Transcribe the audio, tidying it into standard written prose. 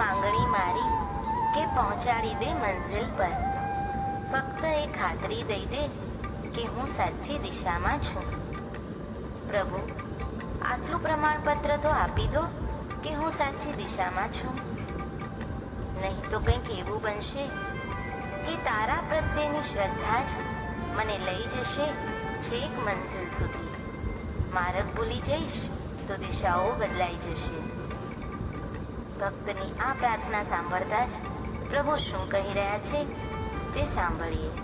માંગણી મારી કે પહોંચાડી દે મંઝિલ પર. ફક્ત એ ખાતરી દઈ દે કે હું સાચી દિશામાં છું. પ્રભુ, આટલું પ્રમાણપત્ર તો આપી દો કે હું સાચી દિશામાં છું. નહીં તો કંઈક એવું બનશે કે તારા પ્રત્યેની શ્રદ્ધા જ મને લઈ જશે છેક મંઝિલ સુધી. માર્ગ ભૂલી જઈશ તો દિશાઓ બદલાઈ જશે. ભક્તની આ પ્રાર્થના સાંભળતા જ પ્રભુ શું કહી રહ્યા છે તે સાંભળીએ.